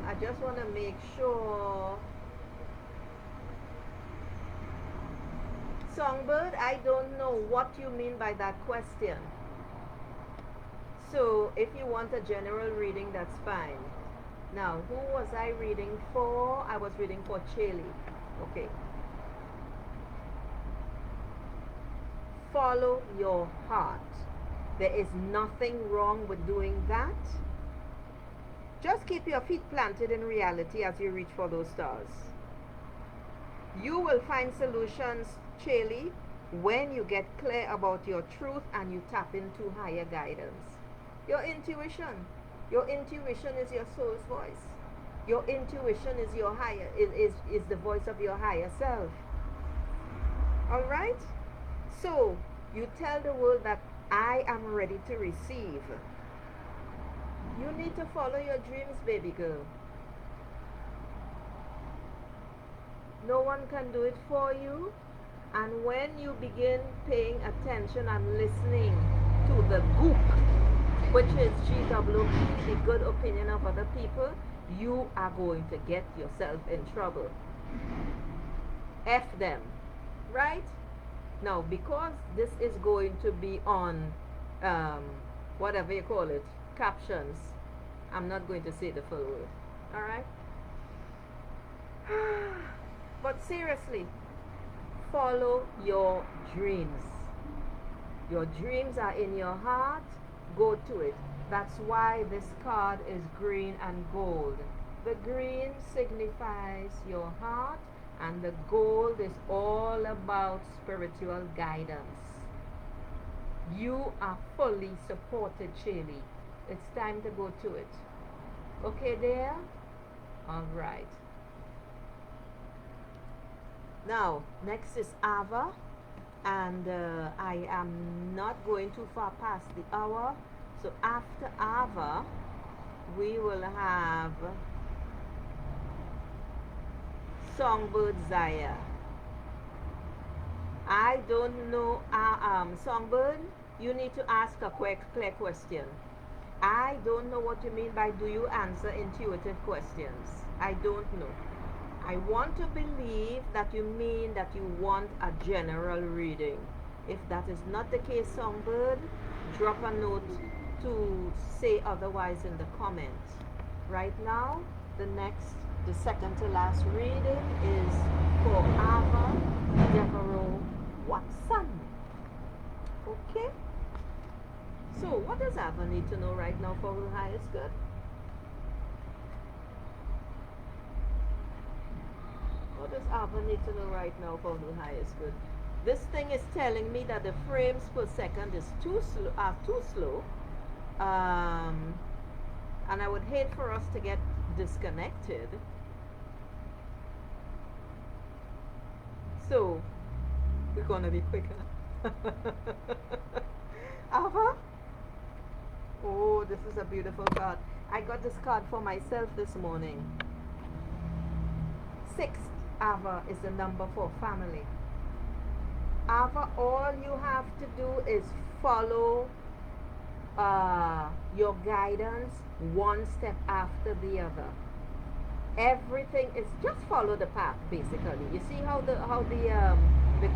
Speaker 1: I just want to make sure. Songbird, I don't know what you mean by that question. So, if you want a general reading, that's fine. Now, who was I reading for? I was reading for Chaley. Okay. Follow your heart. There is nothing wrong with doing that. Just keep your feet planted in reality as you reach for those stars. You will find solutions, Chaley, when you get clear about your truth and you tap into higher guidance. Your intuition. Your intuition is your soul's voice. Your intuition is your higher is the voice of your higher self. Alright? So you tell the world that I am ready to receive. You need to follow your dreams, baby girl. No one can do it for you. And when you begin paying attention and listening to the goop, which is GWP, the good opinion of other people, you are going to get yourself in trouble. F them. Right? Now, because this is going to be on, whatever you call it, captions, I'm not going to say the full word. Alright? But seriously, follow your dreams. Your dreams are in your heart. Go to it. That's why this card is green and gold. The green signifies your heart, and the gold is all about spiritual guidance. You are fully supported, Shaylee. It's time to go to it. Okay, there? All right. Now, next is Ava, and I am not going too far past the hour. So after Ava, we will have Songbird Zaya. I don't know, Songbird, you need to ask a clear question. I don't know what you mean by do you answer intuitive questions. I don't know. I want to believe that you mean that you want a general reading. If that is not the case, Songbird, drop a note to say otherwise in the comments. Right now, the second to last reading is for Ava Devereaux Watson. Okay? So, what does Ava need to know right now for her highest good? What does Ava need to know right now for her highest good? This thing is telling me that the frames per second is too slow. And I would hate for us to get disconnected. So, we're gonna be quicker. Ava? Oh, this is a beautiful card. I got this card for myself this morning. 6, Ava, is the number for family. Ava, all you have to do is follow your guidance one step after the other. Everything is just follow the path, basically. You see how the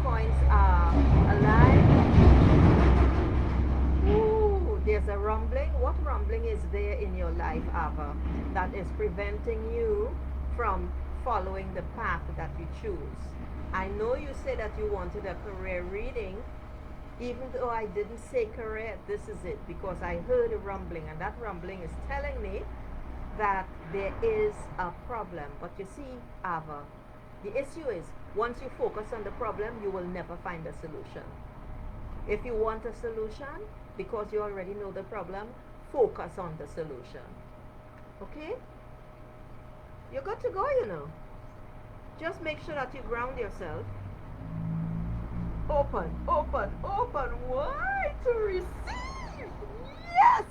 Speaker 1: coins are aligned? Ooh, there's a rumbling. What rumbling is there in your life, Ava, that is preventing you from following the path that you choose? I know you said that you wanted a career reading. Even though I didn't say career, this is it, because I heard a rumbling, and that rumbling is telling me that there is a problem. But you see, Ava, the issue is once you focus on the problem, you will never find a solution. If you want a solution, because you already know the problem, focus on the solution. Okay? You're good to go, you know. Just make sure that you ground yourself. Open, open, open wide to receive. Yes!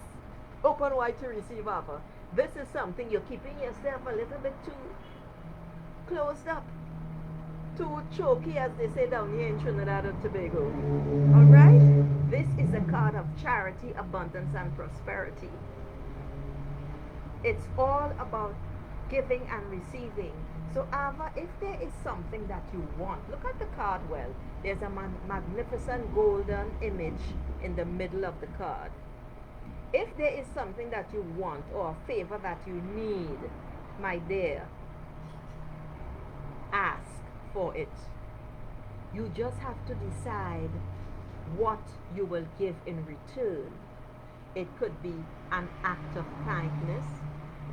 Speaker 1: Open wide to receive, Ava. This is something you're keeping yourself a little bit too closed up, too choky, as they say down here in Trinidad and Tobago. Alright? This is a card of charity, abundance, and prosperity. It's all about giving and receiving. So Ava, if there is something that you want, look at the card well. There's a magnificent golden image in the middle of the card. If there is something that you want or a favor that you need, my dear, ask for it. You just have to decide what you will give in return. It could be an act of kindness,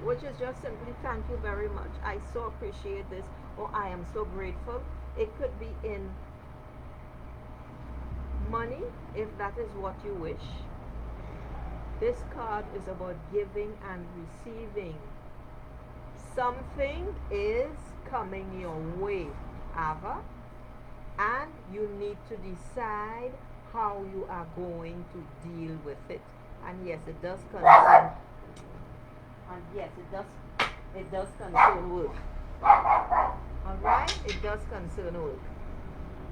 Speaker 1: which is just simply thank you very much. I so appreciate this, or I am so grateful. It could be in money, if that is what you wish. This card is about giving and receiving. Something is coming your way, Ava, and you need to decide how you are going to deal with it. And yes, it does concern. And yes, it does concern work. Alright? It does concern work.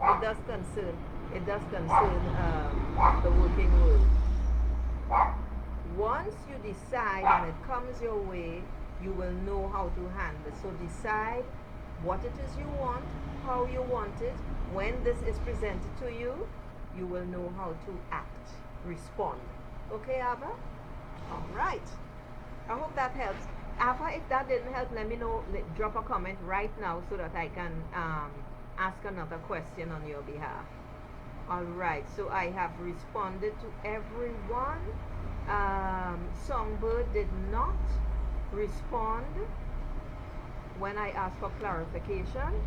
Speaker 1: It does concern the working world. Once you decide and it comes your way, you will know how to handle it. So decide what it is you want, how you want it. When this is presented to you, you will know how to act, respond. Okay, Ava? Alright. I hope that helps. Ava, if that didn't help, let me know. Drop a comment right now so that I can ask another question on your behalf. All right, so I have responded to everyone. Songbird did not respond when I asked for clarification.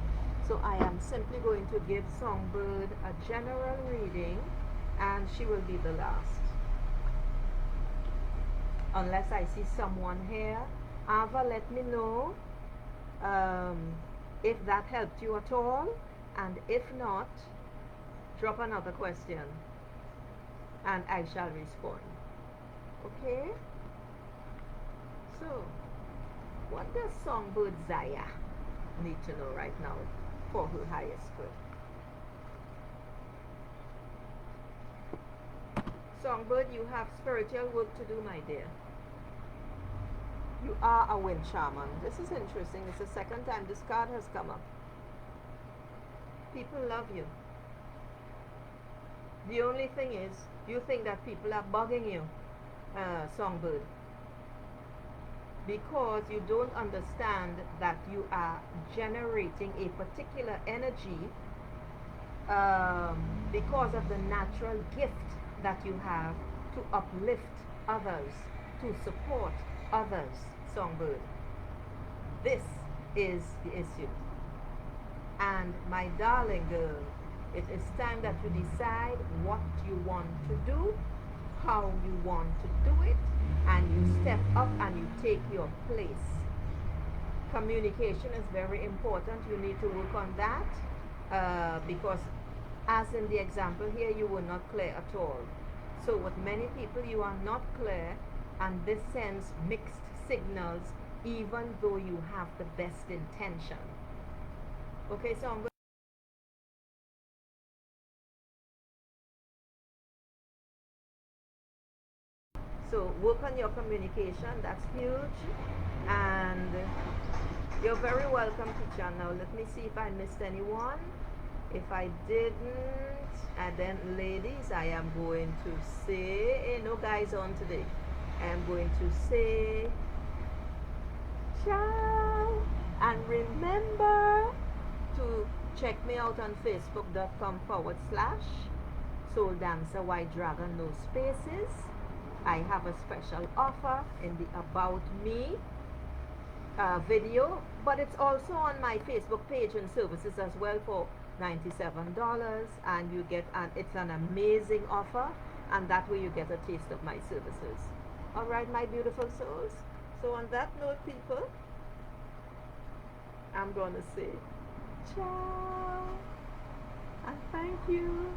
Speaker 1: So I am simply going to give Songbird a general reading, and she will be the last. Unless I see someone here. Ava, let me know if that helped you at all, and if not, drop another question and I shall respond. Okay? So, what does Songbird Zaya need to know right now for her highest good? Songbird, you have spiritual work to do, my dear. You are a wind shaman. This is interesting. It's the second time this card has come up. People love you. The only thing is, you think that people are bugging you, Songbird, because you don't understand that you are generating a particular energy because of the natural gift that you have to uplift others, to support others, Songbird. This is the issue. And my darling girl, it is time that you decide what you want to do, how you want to do it, and you step up and you take your place. Communication is very important. You need to work on that because as in the example here, you were not clear at all. So with many people, you are not clear, and this sends mixed signals even though you have the best intention. Okay, so I'm going. So work on your communication, that's huge. And you're very welcome to channel. Let me see if I missed anyone. If I didn't, and then ladies, I am going to say, no guys on today. I am going to say ciao. And remember to check me out on facebook.com/Soul Dancer White Dragon, no spaces. I have a special offer in the About Me video, but it's also on my Facebook page and services as well for $97, and you get it's an amazing offer, and that way you get a taste of my services. All right, my beautiful souls. So on that note, people, I'm going to say ciao and thank you.